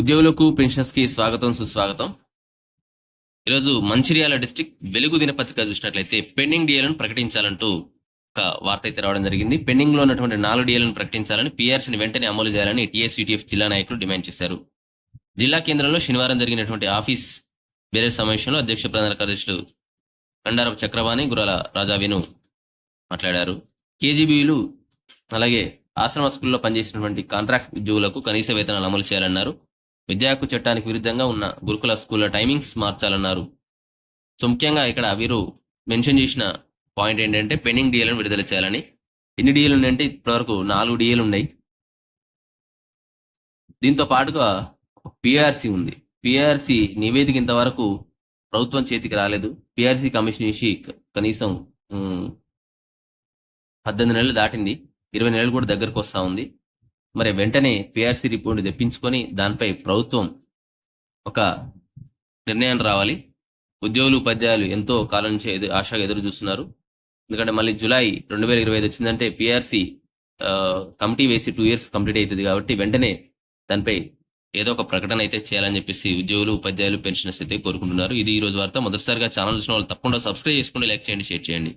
ఉద్యోగులకు పెన్షనర్స్‌కి స్వాగతం, సుస్వాగతం. ఈరోజు మంచిర్యాల డిస్ట్రిక్ట్ వెలుగు దినపత్రిక చూసినట్లయితే పెండింగ్ డీఏలను ప్రకటించాలంటూ ఒక వార్త అయితే రావడం జరిగింది. పెండింగ్‌లో ఉన్నటువంటి 4 డీఏలను ప్రకటించాలని, పీఆర్సీని వెంటనే అమలు చేయాలని టీఎస్, యూటీఎఫ్ జిల్లా నాయకులు డిమాండ్ చేశారు. జిల్లా కేంద్రంలో శనివారం జరిగినటువంటి ఆఫీస్ బేరేజ్ సమావేశంలో అధ్యక్ష ప్రధాన కార్యదర్శులు కండారపు చక్రవాణి, గుర్రాల రాజావేణు మాట్లాడారు. కేజీబీలు అలాగే ఆశ్రమ స్కూల్లో పనిచేసినటువంటి కాంట్రాక్ట్ ఉద్యోగులకు కనీస వేతనాలు అమలు చేయాలన్నారు. విద్యా హక్కు చట్టానికి విరుద్ధంగా ఉన్న గురుకుల స్కూళ్ల టైమింగ్స్ మార్చాలన్నారు. సో ముఖ్యంగా ఇక్కడ వీరు మెన్షన్ చేసిన పాయింట్ ఏంటంటే పెండింగ్ డీఏలను విడుదల చేయాలని. ఎన్ని డీఏలు ఉన్నాయంటే ఇప్పటివరకు 4 డీఏలు ఉన్నాయి. దీంతో పాటుగా పిఆర్సీ ఉంది. పిఆర్సీ నివేదిక ఇంతవరకు ప్రభుత్వం చేతికి రాలేదు. పిఆర్సీ కమిషన్ చేసి కనీసం 18 నెలలు దాటింది. 20 నెలలు కూడా దగ్గరకు వస్తూ ఉంది. మరి వెంటనే పిఆర్సీ రిపోర్ట్ తెప్పించుకొని దానిపై ప్రభుత్వం ఒక నిర్ణయం రావాలి. ఉద్యోగులు, ఉపాధ్యాయులు ఎంతో కాలం నుంచి ఆశగా ఎదురు చూస్తున్నారు. ఎందుకంటే మళ్ళీ జూలై 2025 వచ్చిందంటే పిఆర్సీ కమిటీ వేసి 2 years కంప్లీట్ అవుతుంది. కాబట్టి వెంటనే దానిపై ఏదో ఒక ప్రకటన అయితే చేయాలని చెప్పేసి ఉద్యోగులు, ఉపాధ్యాయులు, పెన్షనర్స్ అయితే కోరుకుంటున్నారు. ఇది ఈ రోజు వార్త. మొదటిసారిగా ఛానల్ చూసిన వాళ్ళు తప్పకుండా సబ్స్క్రైబ్ చేసుకోండి, లైక్ చేయండి, షేర్ చేయండి.